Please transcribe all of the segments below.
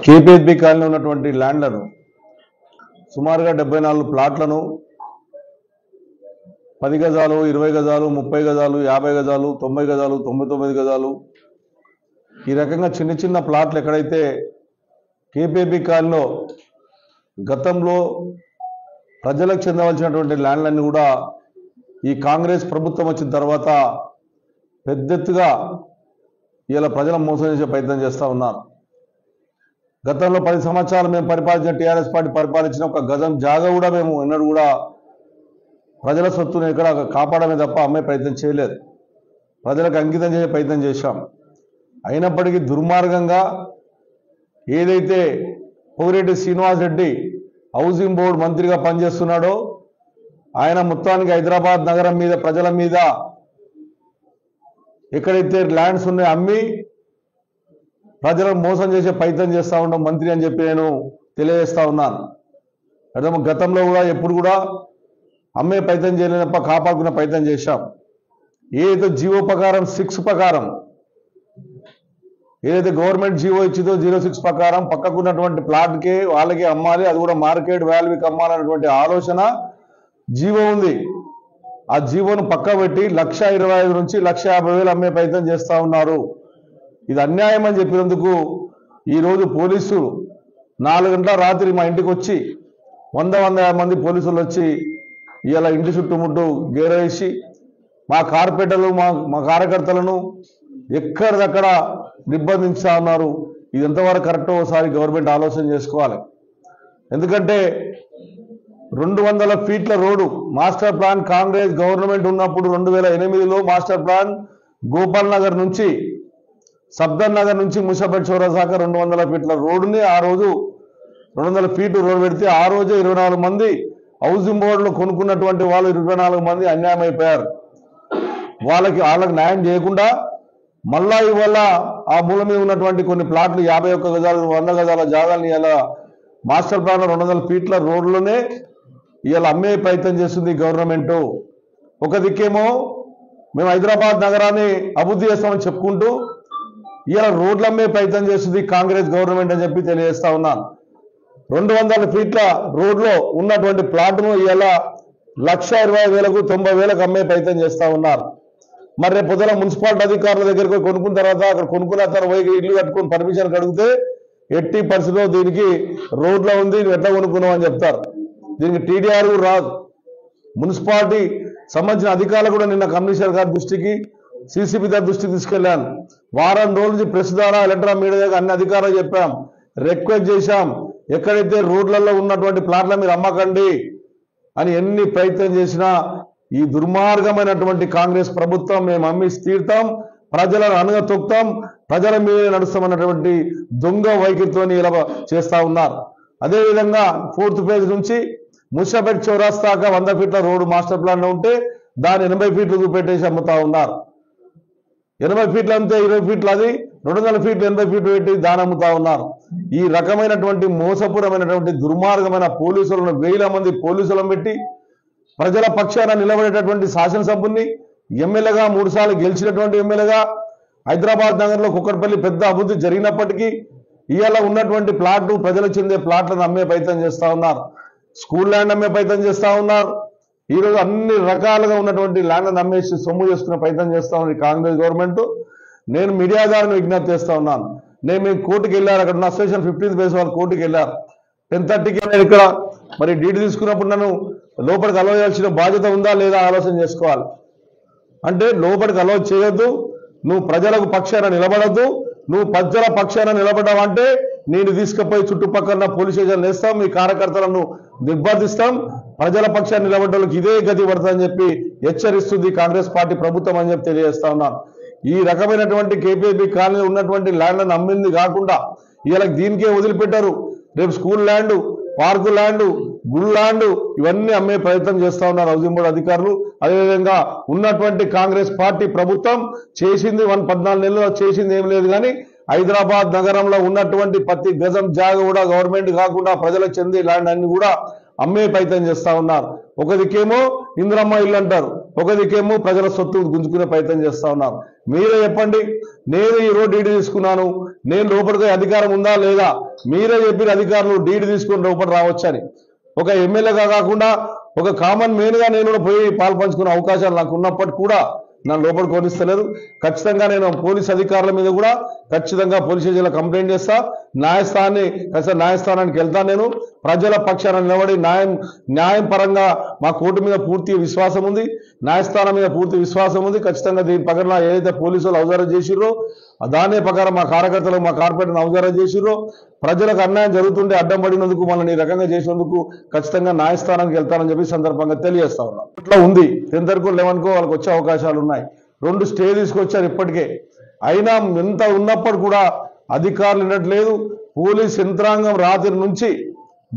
KPHB colony ఉన్నటువంటి ల్యాండ్లను సుమారుగా 74 ప్లాట్లను 10 గజాలు 20 గజాలు 30 గజాలు 50 గజాలు 90 గజాలు 99 గజాలు ఈ రకంగా చిన్న చిన్న ప్లాట్లు ఎక్కడైతే కేపీహెచ్బీ కాలనీలో గతంలో ప్రజలకు చెందవలసినటువంటి ల్యాండ్లన్నీ కూడా ఈ కాంగ్రెస్ ప్రభుత్వం వచ్చిన తర్వాత పెద్ద ఎత్తుగా ఇలా ప్రజలను మోసం చేసే ప్రయత్నం చేస్తూ ఉన్నారు. గతంలో 10 సంవత్సరాలు మేము పరిపాలించిన టీఆర్ఎస్ పార్టీ పరిపాలించిన ఒక గజం జాగా కూడా మేము ఎన్నడూ కూడా ప్రజల సొత్తును ఎక్కడ కాపాడమే తప్ప అమ్మే ప్రయత్నం చేయలేదు. ప్రజలకు అంకితం చేసే ప్రయత్నం చేశాం. అయినప్పటికీ దుర్మార్గంగా ఏదైతే పోగిరెడ్డి శ్రీనివాస్ రెడ్డి హౌసింగ్ బోర్డు మంత్రిగా పనిచేస్తున్నాడో ఆయన మొత్తానికి హైదరాబాద్ నగరం మీద ప్రజల మీద ఎక్కడైతే ల్యాండ్స్ ఉన్నాయో అమ్మి ప్రజలను మోసం చేసే ప్రయత్నం చేస్తూ ఉండడం మంత్రి అని చెప్పి నేను తెలియజేస్తా ఉన్నాను. అదే గతంలో కూడా ఎప్పుడు కూడా అమ్మే ప్రయత్నం చేయలేని తప్ప కాపాడుకునే ప్రయత్నం చేశాం. ఏదైతే జీవో ప్రకారం 6 ప్రకారం ఏదైతే గవర్నమెంట్ జీవో ఇచ్చిందో 06 ప్రకారం పక్కకున్నటువంటి ప్లాట్కే వాళ్ళకి అమ్మాలి, అది కూడా మార్కెట్ వాల్యూకి అమ్మాలన్నటువంటి ఆలోచన జీవో ఉంది. ఆ జీవోను పక్క పెట్టి 1,25,000 నుంచి 1,50,000 అమ్మే ప్రయత్నం చేస్తూ ఉన్నారు. ఇది అన్యాయం అని చెప్పినందుకు ఈరోజు పోలీసులు 4 గంటల రాత్రి మా ఇంటికి వచ్చి 100-150 మంది పోలీసులు వచ్చి ఇలా ఇంటి చుట్టుముట్టు గేరేసి మా కార్పొరేటర్లు మా కార్యకర్తలను ఎక్కడిదక్కడ నిర్బంధించుతా ఉన్నారు. ఇది ఎంతవరకు కరెక్టో ఒకసారి గవర్నమెంట్ ఆలోచన చేసుకోవాలి. ఎందుకంటే 200 ఫీట్ల road master plan Congress government ఉన్నప్పుడు 2008లో మాస్టర్ ప్లాన్ గోపాల్ నగర్ నుంచి సబ్దర్ నగర్ నుంచి ముసాపేట్ చౌరస్తా దాకా 200 ఫీట్ల రోడ్డుని ఆ రోజు 200 ఫీట్ రోడ్డు పెడితే ఆ రోజే 24 మంది హౌసింగ్ బోర్డులో కొనుక్కున్నటువంటి వాళ్ళు 24 మంది అన్యాయం అయిపోయారు. వాళ్ళకి న్యాయం చేయకుండా మళ్ళా ఇవాళ ఆ మూల మీద ఉన్నటువంటి కొన్ని ప్లాట్లు 51 గజాలు 100 గజాల జాగాల్ని ఇలా మాస్టర్ ప్లాన్ 200 ఫీట్ల రోడ్లోనే ఇలా అమ్మే ప్రయత్నం చేస్తుంది గవర్నమెంట్. ఒక దిక్కేమో మేము హైదరాబాద్ నగరాన్ని అభివృద్ధి చేస్తామని చెప్పుకుంటూ ఇలా రోడ్లు అమ్మే ప్రయత్నం చేస్తుంది కాంగ్రెస్ గవర్నమెంట్ అని చెప్పి తెలియజేస్తా ఉన్నాను. 200 ఫీట్ల రోడ్లో ఉన్నటువంటి ప్లాట్ను ఇలా 1,20,000కు 90,000కు అమ్మే ప్రయత్నం చేస్తూ ఉన్నారు. మరి రేపు పొద్దున మున్సిపాలిటీ అధికారుల దగ్గరికి కొనుక్కున్న తర్వాత అక్కడ కొనుక్కున్న తర్వాత పోయి ఇల్లు కట్టుకొని పర్మిషన్ అడిగితే ఎట్టి పరిస్థితిలో దీనికి రోడ్లో ఉంది నువ్వు ఎట్లా కొనుక్కున్నావు అని చెప్తారు. దీనికి టీడీఆర్ రాదు. మున్సిపాలిటీ సంబంధించిన అధికారులు కూడా నిన్న కమిషనర్ గారి దృష్టికి సిసిపి గారి దృష్టికి తీసుకెళ్లాను. వారం రోజుల నుంచి ప్రెస్ ద్వారా ఎలక్ట్రానిక్ మీడియా దగ్గర అన్ని అధికారులు చెప్పాం, రిక్వెస్ట్ చేశాం, ఎక్కడైతే రోడ్లలో ఉన్నటువంటి ప్లాట్ల మీరు అమ్మకండి అని ఎన్ని ప్రయత్నం చేసినా ఈ దుర్మార్గమైనటువంటి కాంగ్రెస్ ప్రభుత్వం మేము అమ్మి తీరుతాం, ప్రజలను అనగ తొక్కుతాం, ప్రజల మీద నడుస్తామన్నటువంటి దొంగ వైఖరితో ఇలా చేస్తా ఉన్నారు. అదేవిధంగా 4th ఫేజ్ నుంచి ముసాపేట్ చౌరస్తా దాకా 100 ఫీట్ల రోడ్డు మాస్టర్ ప్లాన్ లో ఉంటే దాన్ని 80 ఫీట్లు చూపెట్టేసి అమ్ముతా ఉన్నారు. 80 ఫీట్లు అంతే 20 ఫీట్లు అది 200 ఫీట్లు 80 ఫీట్లు పెట్టి దాని అమ్ముతా ఉన్నారు. ఈ రకమైనటువంటి మోసపూరమైనటువంటి దుర్మార్గమైన పోలీసులను 1000 మంది పోలీసులను పెట్టి ప్రజల పక్షాన నిలబడేటటువంటి శాసనసభ్యుని ఎమ్మెల్యేగా 3 సార్లు గెలిచినటువంటి ఎమ్మెల్యేగా హైదరాబాద్ నగర్లో కుక్కట్పల్లి పెద్ద అభివృద్ధి జరిగినప్పటికీ ఇవాళ ఉన్నటువంటి ప్లాట్లు ప్రజలకు చెందే ప్లాట్లను అమ్మే ప్రయత్నం చేస్తూ ఉన్నారు. స్కూల్ ల్యాండ్ అమ్మే ప్రయత్నం చేస్తూ ఉన్నారు. ఈరోజు అన్ని రకాలుగా ఉన్నటువంటి ల్యాండ్లను అమ్మేసి సొమ్ము చేసుకునే ప్రయత్నం చేస్తూ ఉంది కాంగ్రెస్ గవర్నమెంట్. నేను మీడియా ద్వారా విజ్ఞప్తి చేస్తూ ఉన్నాను. మేము కోర్టుకు వెళ్ళారు, అక్కడ ఉన్న అసోసియేషన్ 15th బేస్ వాళ్ళు కోర్టుకు వెళ్ళారు. 10:30కి నేను ఇక్కడ మరి డీటీ తీసుకున్నప్పుడు నన్ను లోపలికి అలౌ చేయాల్సిన బాధ్యత ఉందా లేదా ఆలోచన చేసుకోవాలి. అంటే లోపలికి అలౌ చేయొద్దు, నువ్వు ప్రజలకు పక్షాన నిలబడద్దు, నువ్వు ప్రజల పక్షాన నిలబడ్డావంటే నేను తీసుకుపోయి చుట్టుపక్కల పోలీస్ స్టేషన్ వేస్తాం, మీ కార్యకర్తలను నిర్బంధిస్తాం, ప్రజల పక్షాన్ని నిలబడ్డోళ్ళకి ఇదే గతి పడుతుందని చెప్పి హెచ్చరిస్తుంది కాంగ్రెస్ పార్టీ ప్రభుత్వం అని చెప్పి తెలియజేస్తా ఉన్నాను. ఈ రకమైనటువంటి కేపీహెచ్బీ కాలనీ ఉన్నటువంటి ల్యాండ్లను అమ్మింది కాకుండా ఇలా దీనికే వదిలిపెట్టారు. రేపు స్కూల్ ల్యాండ్, పార్కు ల్యాండ్, గుడి ల్యాండ్ ఇవన్నీ అమ్మే ప్రయత్నం చేస్తూ ఉన్నారు హౌసింగ్ బోర్డు అధికారులు. అదేవిధంగా ఉన్నటువంటి కాంగ్రెస్ పార్టీ ప్రభుత్వం చేసింది 14 నెలలు చేసింది ఏం లేదు. కానీ హైదరాబాద్ నగరంలో ఉన్నటువంటి ప్రతి గజం జాగ కూడా గవర్నమెంట్ కాకుండా ప్రజలకు చెంది ల్యాండ్ అన్ని కూడా అమ్మే ప్రయత్నం చేస్తా ఉన్నారు. ఒక దిక్కేమో ఇందిరమ్మ ఇల్లు అంటారు, ఒక దిక్కేమో ప్రజల సొత్తు గుంజుకునే ప్రయత్నం చేస్తా ఉన్నారు. మీరే చెప్పండి, నేను ఈ రోజు డీడీ తీసుకున్నాను, నేను లోపలికి అధికారం ఉందా లేదా? మీరే చెప్పిన అధికారులు డీడీ తీసుకుని లోపల రావచ్చని. ఒక ఎమ్మెల్యేగా కాకుండా ఒక కామన్ మ్యాన్గా నేను కూడా పోయి పాల్పంచుకునే అవకాశాలు నాకు ఉన్నప్పటికీ కూడా నన్ను లోపలికి పోనిస్తలేదు. ఖచ్చితంగా నేను పోలీస్ అధికారుల మీద కూడా ఖచ్చితంగా పోలీస్ స్టేషన్లో కంప్లైంట్ చేస్తా. న్యాయస్థానానికి వెళ్తాను. నేను ప్రజల పక్షాన నిలబడి న్యాయం పరంగా మా కోర్టు మీద పూర్తి విశ్వాసం ఉంది, న్యాయస్థానం మీద పూర్తి విశ్వాసం ఉంది. ఖచ్చితంగా దీని ప్రకారం ఏదైతే పోలీసులు అవసరం చేసిర్రో దాని ప్రకారం మా కార్యకర్తలు మా కార్పొరేటర్ని అవసరం చేసిర్రో, ప్రజలకు అన్యాయం జరుగుతుంటే అడ్డం పడినందుకు మనల్ని ఈ రకంగా చేసినందుకు ఖచ్చితంగా న్యాయస్థానానికి వెళ్తానని చెప్పి సందర్భంగా తెలియజేస్తా ఉన్నాం. ఇట్లా ఉంది 10th 11 వాళ్ళకి వచ్చే అవకాశాలు ఉన్నాయి. 2 స్టే తీసుకొచ్చారు ఇప్పటికే. అయినా ఎంత ఉన్నప్పుడు కూడా అధికారులు వినట్లేదు. పోలీస్ యంత్రాంగం రాత్రి నుంచి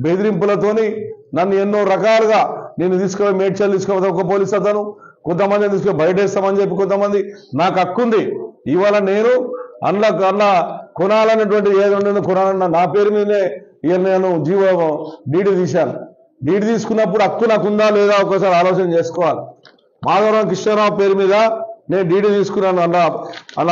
బెదిరింపులతోని నన్ను ఎన్నో రకాలుగా నేను తీసుకుపోయి మేడ్చల్ తీసుకుపోతే ఒక పోలీస్ అతను, కొంతమంది తీసుకుని బయటేస్తామని చెప్పి కొంతమంది. నాకు హక్కుంది, ఇవాళ నేను అన్న కొనాలన్నటువంటి ఏదో కొనాలన్న నా పేరు మీదనే నేను డీడీ తీశాను. డీడీ తీసుకున్నప్పుడు హక్కు నాకు ఉందా లేదా ఒకసారి ఆలోచన చేసుకోవాలి. మాధవరావు కృష్ణారావు పేరు మీద నేను డీడీ తీసుకున్నాను అన్న